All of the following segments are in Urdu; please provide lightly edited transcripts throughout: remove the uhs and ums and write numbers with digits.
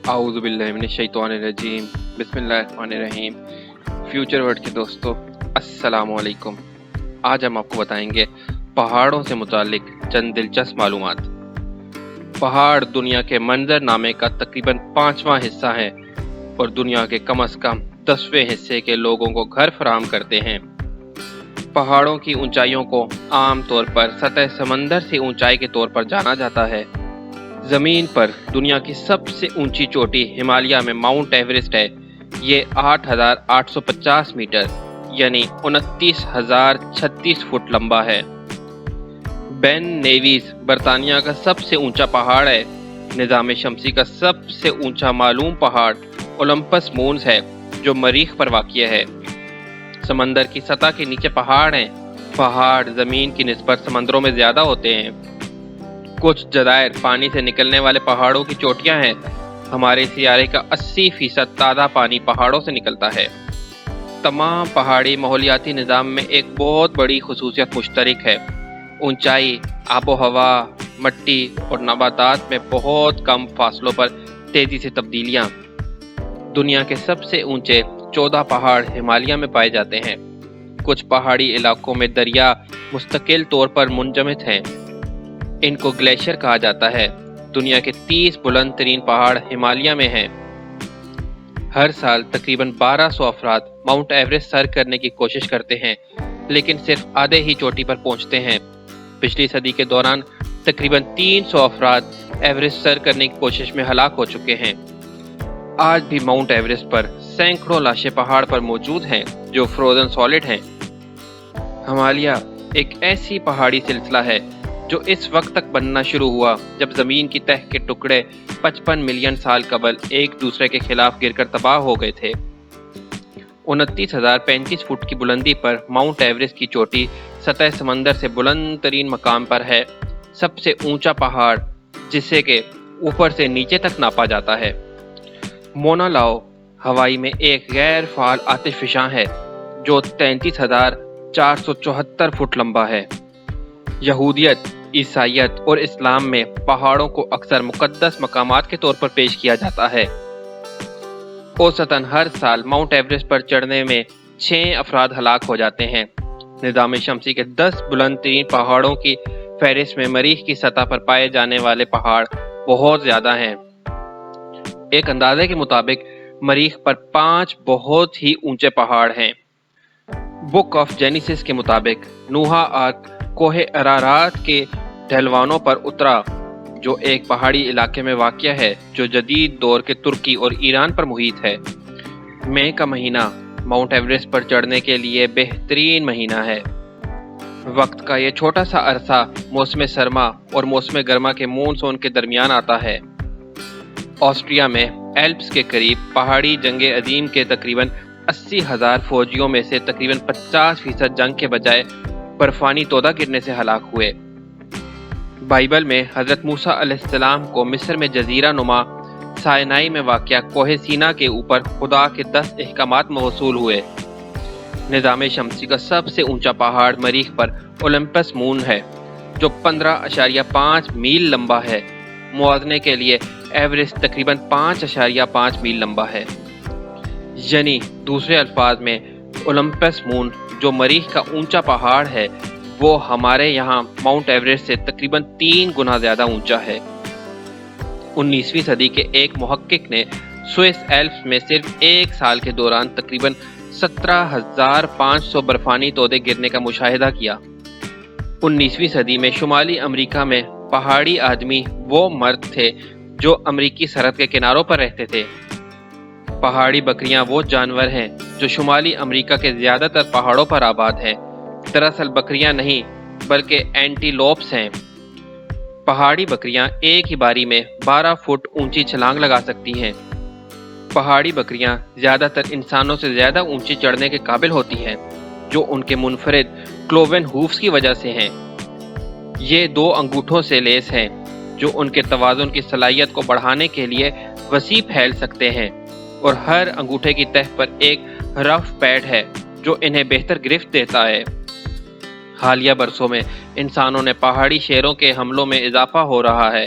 اعوذ باللہ من الشیطان الرجیم بسم اللہ الرحمن الرحیم۔ فیوچر ورڈ کے دوستو السلام علیکم۔ آج ہم آپ کو بتائیں گے پہاڑوں سے متعلق چند دلچسپ معلومات۔ پہاڑ دنیا کے منظر نامے کا تقریباً 5واں حصہ ہے اور دنیا کے کم از کم 10ویں حصے کے لوگوں کو گھر فراہم کرتے ہیں۔ پہاڑوں کی اونچائیوں کو عام طور پر سطح سمندر سے اونچائی کے طور پر جانا جاتا ہے۔ زمین پر دنیا کی سب سے اونچی چوٹی ہمالیہ میں ماؤنٹ ایوریسٹ ہے۔ یہ 8,850 میٹر یعنی 29,036 فٹ لمبا ہے۔ بین نیویز برطانیہ کا سب سے اونچا پہاڑ ہے۔ نظام شمسی کا سب سے اونچا معلوم پہاڑ اولمپس مونز ہے جو مریخ پر واقع ہے۔ سمندر کی سطح کے نیچے پہاڑ ہیں۔ پہاڑ زمین کی نسبت سمندروں میں زیادہ ہوتے ہیں۔ کچھ جزائر پانی سے نکلنے والے پہاڑوں کی چوٹیاں ہیں۔ ہمارے سیارے کا 80% تازہ پانی پہاڑوں سے نکلتا ہے۔ تمام پہاڑی ماحولیاتی نظام میں ایک بہت بڑی خصوصیت مشترک ہے۔ اونچائی، آب و ہوا، مٹی اور نباتات میں بہت کم فاصلوں پر تیزی سے تبدیلیاں۔ دنیا کے سب سے اونچے 14 پہاڑ ہمالیہ میں پائے جاتے ہیں۔ کچھ پہاڑی علاقوں میں دریا مستقل طور پر منجمد ہیں۔ ان کو گلیشیئر کہا جاتا ہے۔ دنیا کے 30 بلند ترین پہاڑ ہمالیہ میں ہیں۔ ہر سال تقریباً 1200 افراد ماؤنٹ ایوریسٹ سر کرنے کی کوشش کرتے ہیں لیکن صرف آدھے ہی چوٹی پر پہنچتے ہیں۔ پچھلی صدی کے دوران تقریباً 300 افراد ایوریسٹ سر کرنے کی کوشش میں ہلاک ہو چکے ہیں۔ آج بھی ماؤنٹ ایوریسٹ پر سینکڑوں لاشیں پہاڑ پر موجود ہیں جو فروزن سالڈ ہیں۔ ہمالیہ ایک ایسی پہاڑی سلسلہ ہے جو اس وقت تک بننا شروع ہوا جب زمین کی تہہ کے ٹکڑے 55 ملین سال قبل ایک دوسرے کے خلاف گر کر تباہ ہو گئے تھے۔ 29,035 فٹ کی بلندی پر ماؤنٹ ایوریسٹ کی چوٹی سطح سمندر سے بلند ترین مقام پر ہے۔ سب سے اونچا پہاڑ جسے کہ اوپر سے نیچے تک ناپا جاتا ہے۔ مونا لاؤ ہوائی میں ایک غیر فعال آتش فشاں ہے جو 33,474 فٹ لمبا ہے۔ یہودیت، عیسائیت اور اسلام میں پہاڑوں کو اکثر مقدس مقامات کے طور پر پیش کیا جاتا ہے۔ اوسطاً ہر سال ماؤنٹ ایوریسٹ پر چڑھنے میں 6 افراد ہلاک ہو جاتے ہیں۔ نظام شمسی کے 10 بلند ترین پہاڑوں کی فہرست میں مریخ کی سطح پر پائے جانے والے پہاڑ بہت زیادہ ہیں۔ ایک اندازے کے مطابق مریخ پر 5 بہت ہی اونچے پہاڑ ہیں۔ بک آف جینیسس کے مطابق نوح آرک کوہ ارارات کے ڈھلوانوں پر اترا جو ایک پہاڑی علاقے میں واقع ہے جو جدید دور کے ترکی اور ایران پر محیط ہے۔ مئی کا مہینہ ماؤنٹ ایوریسٹ پر چڑھنے کے لیے بہترین مہینہ ہے۔ وقت کا یہ چھوٹا سا عرصہ موسم سرما اور موسم گرما کے مونسون کے درمیان آتا ہے۔ آسٹریا میں ایلپس کے قریب پہاڑی جنگ عظیم کے تقریباً 80,000 فوجیوں میں سے تقریباً 50% جنگ کے بجائے برفانی تودہ گرنے سے ہلاک ہوئے۔ بائبل میں حضرت موسیٰ علیہ السلام کو مصر میں جزیرہ نما سائنائی میں واقع کوہ سینا کے اوپر خدا کے 10 احکامات موصول ہوئے۔ نظام شمسی کا سب سے اونچا پہاڑ مریخ پر اولمپس مون ہے جو 15.5 میل لمبا ہے۔ موازنے کے لیے ایوریسٹ تقریباً 5.5 میل لمبا ہے۔ یعنی دوسرے الفاظ میں اولمپس مون جو مریخ کا اونچا پہاڑ ہے وہ ہمارے یہاں ماؤنٹ ایوریسٹ سے تقریباً 3 گنا زیادہ اونچا ہے۔ 19ویں صدی کے ایک محقق نے سوئس ایلپس میں صرف ایک سال کے دوران تقریباً 17,500 برفانی تودے گرنے کا مشاہدہ کیا۔ 19ویں صدی میں شمالی امریکہ میں پہاڑی آدمی وہ مرد تھے جو امریکی سرحد کے کناروں پر رہتے تھے۔ پہاڑی بکریاں وہ جانور ہیں جو شمالی امریکہ کے زیادہ تر پہاڑوں پر آباد ہیں۔ دراصل بکریاں نہیں بلکہ اینٹیلوپس ہیں۔ پہاڑی بکریاں ایک ہی باری میں 12 فٹ اونچی چھلانگ لگا سکتی ہیں۔ پہاڑی بکریاں زیادہ تر انسانوں سے زیادہ اونچی چڑھنے کے قابل ہوتی ہیں جو ان کے منفرد کلوون ہوفز کی وجہ سے ہیں۔ یہ 2 انگوٹھوں سے لیس ہیں جو ان کے توازن کی صلاحیت کو بڑھانے کے لیے وسیع پھیل سکتے ہیں اور ہر انگوٹھے کی تہہ پر ایک رف پیڈ ہے جو انہیں بہتر گرفت دیتا ہے۔ حالیہ برسوں میں انسانوں نے پہاڑی شیروں کے حملوں میں اضافہ ہو رہا ہے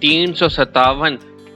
357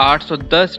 810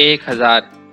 1000